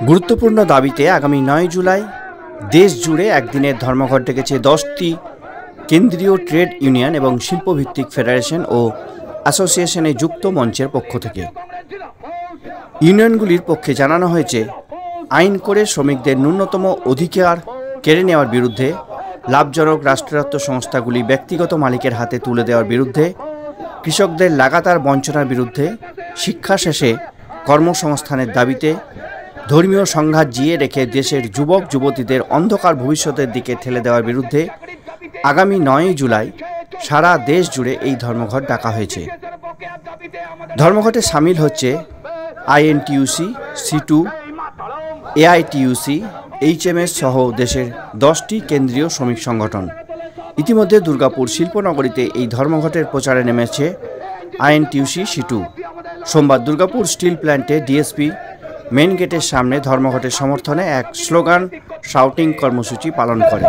গুরুত্বপূর্ণ দাবিতে আগামী 9 জুলাই দেশ জুড়ে একদিনের ধর্মঘট ডেকেছে 10টি কেন্দ্রীয় ট্রেড ইউনিয়ন এবং শিল্পভিত্তিক ফেডারেশন ও অ্যাসোসিয়েশনে যুক্ত মঞ্চের পক্ষ থেকে। ইউনিয়নগুলির পক্ষে জানানো হয়েছে, আইন করে শ্রমিকদের ন্যূনতম অধিকার কেড়ে নেওয়ার বিরুদ্ধে, লাভজনক রাষ্ট্রায়ত্ত সংস্থাগুলি ব্যক্তিগত মালিকের হাতে তুলে দেওয়ার বিরুদ্ধে, কৃষকদের লাগাতার বঞ্চনার বিরুদ্ধে, শিক্ষা শেষে কর্মসংস্থানের দাবিতে, ধর্মীয় সংঘাত জিয়ে রেখে দেশের যুবক যুবতীদের অন্ধকার ভবিষ্যতের দিকে ঠেলে দেওয়ার বিরুদ্ধে আগামী 9 জুলাই সারা দেশ জুড়ে এই ধর্মঘট ডাকা হয়েছে। ধর্মঘটে সামিল হচ্ছে আইএনটিইউসি, সিটু, এআইটিইউসি, এইচএমএস সহ দেশের 10টি কেন্দ্রীয় শ্রমিক সংগঠন। ইতিমধ্যে দুর্গাপুর শিল্পনগরীতে এই ধর্মঘটের প্রচারে নেমেছে আইএনটিইউসি, সিটু। সোমবার দুর্গাপুর স্টিল প্ল্যান্টে ডিএসপি মেন গেটের সামনে ধর্মঘটের সমর্থনে এক স্লোগান শাউটিং কর্মসূচি পালন করে।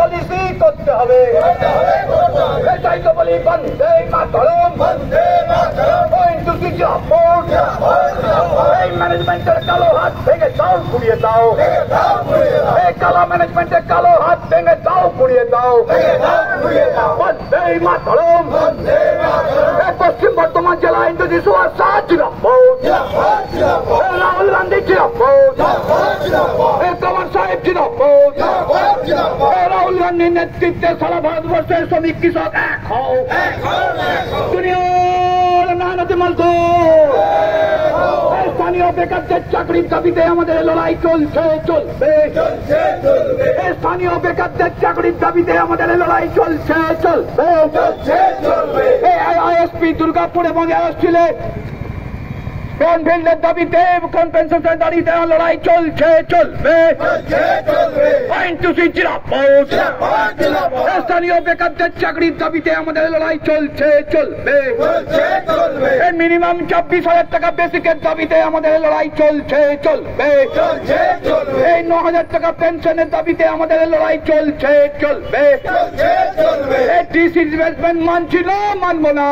পশ্চিম বর্ধমান জেলা হিন্দু সুভাষ রাহুল গান্ধী রাহুল গান্ধীর নেতৃত্বে সারা ভারতবর্ষের শ্রমিক কৃষক এক হও, মেহনতি মজদুর। স্থানীয় বেকারদের চাকরির দাবিতে আমাদের লড়াই চলছে, চলবে। স্থানীয় বেকারদের চাকরির দাবিতে আমাদের লড়াই চলছে, চলবে। আইএসপি দুর্গাপুর এবং এসটিলে কনভেন্টের দাবিতে, কম্পেনসেশনের দাবিতে লড়াই চলছে, চলবে। স্থানীয় বেকারদের চাকরির দাবিতে আমাদের লড়াই চলছে, চলবে। মিনিমাম 24,000 টাকা বেসিকের দাবিতে আমাদের লড়াই চলছে, চলবে। এই 9,000 টাকা পেনশনের দাবিতে আমাদের লড়াই চলছে, চলবে। ডিসইনভেস্টমেন্ট মানছি না, মানবো না।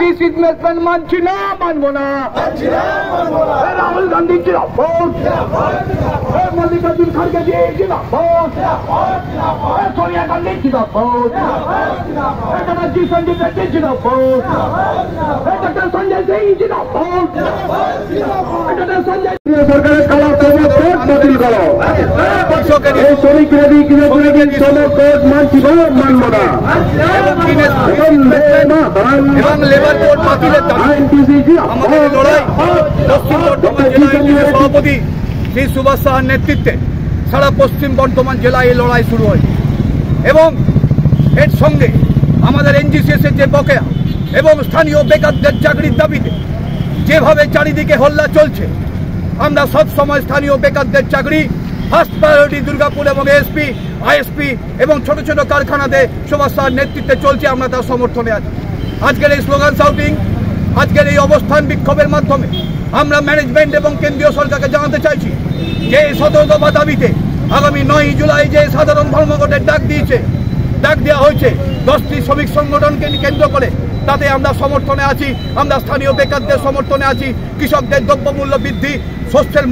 ডিসইনভেস্টমেন্ট মানছি না, মানবো না। রাহুল গান্ধী জিন্দাবাদ, মল্লিকার্জুন খড়গে জি জিন্দাবাদ, সোনিয়া গান্ধী জিন্দাবাদ, ব্যানার্জি সঞ্জয় রেড্ডি জিন্দাবাদ, ডক্টর সঞ্জয় সিং জিন্দাবাদ, ডক্টর সঞ্জয়। সরকারের কালা তহবিল বাতিল করো। এই শ্রমিক বিরোধী কোড মানছি না, মানবো না। এবং লেবার কোড বাতিলের আমাদের লড়াই পশ্চিম বর্ধমান জেলা সভাপতি শ্রী সুভাষ সাহার নেতৃত্বে সারা পশ্চিম বর্ধমান জেলায় এই লড়াই শুরু হয় এবং এর সঙ্গে আমাদের এনজিসিএসের যে বকেয়া এবং স্থানীয় বেকারদের চাকরির দাবিতে যেভাবে চারিদিকে হল্লা চলছে, আমরা সব সময় স্থানীয় বেকারদের চাকরি ফার্স্ট প্রায়োরিটি দুর্গাপুর এবং এসপি, আইএসপি এবং ছোট ছোট কারখানাতে সুভাষ সাহার নেতৃত্বে চলছে, আমরা তার সমর্থনে আছি। আজকের এই স্লোগান শাউটিং, আজকের এই অবস্থান বিক্ষোভের মাধ্যমে আমরা ম্যানেজমেন্ট এবং কেন্দ্রীয় সরকারকে জানাতে চাইছি যে 17 দফা দাবিতে আগামী 9 জুলাই যে সাধারণ ধর্মঘটের ডাক দেওয়া হয়েছে 10টি শ্রমিক সংগঠনকে কেন্দ্র করে, তাতে আমরা সমর্থনে আছি। আমরা স্থানীয় বেকারদের সমর্থনে আছি, কৃষকদের দ্রব্যমূল্য বৃদ্ধি, শস্যের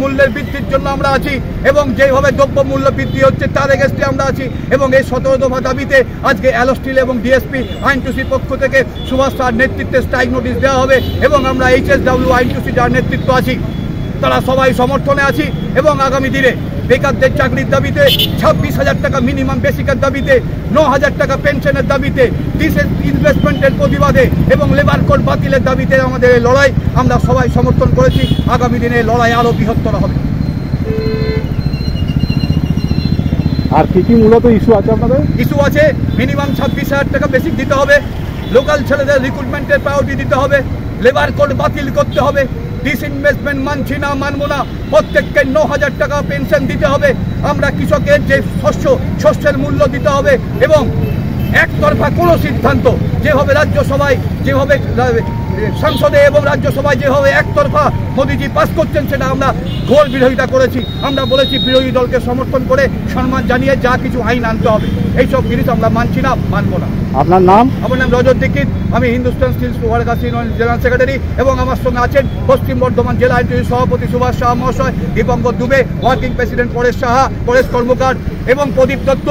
মূল্যের বৃদ্ধির জন্য আমরা আছি এবং যেভাবে দ্রব্যমূল্য বৃদ্ধি হচ্ছে তার এগেস্টে আমরা আছি। এবং এই 17 দফা দাবিতে আজকে অ্যালোস্টিল এবং ডিএসপি আইএনটিইউসির পক্ষ থেকে সুভাষ সাহার নেতৃত্বে স্ট্রাইক নোটিশ দেওয়া হবে এবং আমরা এইচএসডব্লিউ আইএনটিইউসি যার নেতৃত্ব আছি তারা সবাই সমর্থনে আছি। এবং আগামী দিনে বেকারদের চাকরির দাবিতে, 26,000 টাকা মিনিমাম বেসিকের দাবিতে, 9,000 টাকা পেনশনের দাবিতে, ডিসইনভেস্টমেন্টের প্রতিবাদে এবং লেবার কোড বাতিলের দাবিতে আমাদের এই লড়াই আমরা সবাই সমর্থন করেছি। আগামী দিনে লড়াই আরো বৃহত্তর হবে। আর কি মূলত ইস্যু আছে আপনাদের? ইস্যু আছে মিনিমাম 26,000 টাকা বেসিক দিতে হবে, লোকাল ছেলেদের রিক্রুটমেন্টের প্রায়োরিটি দিতে হবে, লেবার কোড বাতিল করতে হবে, ডিসইনভেস্টমেন্ট মানছি না, মানবো না। প্রত্যেককে 9,000 টাকা পেনশন দিতে হবে। আমরা কৃষকের যে শস্যের মূল্য দিতে হবে এবং একতরফা কোনো সিদ্ধান্ত যেভাবে রাজ্যসভায় যেভাবে সংসদে এবং রাজ্যসভায় যেভাবে একতরফা মোদীজি পাস করছেন সেটা আমরা ঘোর বিরোধিতা করেছি। আমরা বলেছি বিরোধী দলকে সমর্থন করে সম্মান জানিয়ে যা কিছু আইন আনতে হবে, এইসব জিনিস আমরা মানছি না, মানব না। আপনার নাম? আমার নাম রজত দীক্ষিত, আমি Hindustan steel workers union general secretary, এবং আমার সঙ্গে আছেন পশ্চিম বর্ধমান জেলা আইনজীবী সভাপতি সুভাষ সাহা মহাশয়, দীপঙ্কর দুবে, ওয়ার্কিং প্রেসিডেন্ট পরেশ সাহা, পরেশ কর্মকার এবং প্রদীপ দত্ত,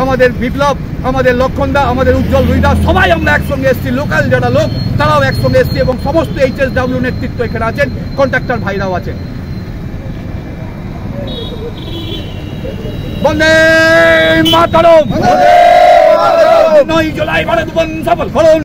আমাদের বিপ্লব, আমাদের লক্ষণদা, আমাদের উজ্জ্বল রুইদা, সবাই আমরা একসঙ্গে এসেছি। লোকাল যারা লোক তারাও একসঙ্গে এসেছি এবং সমস্ত HSW নেতৃত্ব এখানে আছেন, কন্ট্রাক্টর ভাইরাও আছেন। বন্দে মাতরম। 9 জুলাই ভারত বন্ধ সফল করুন।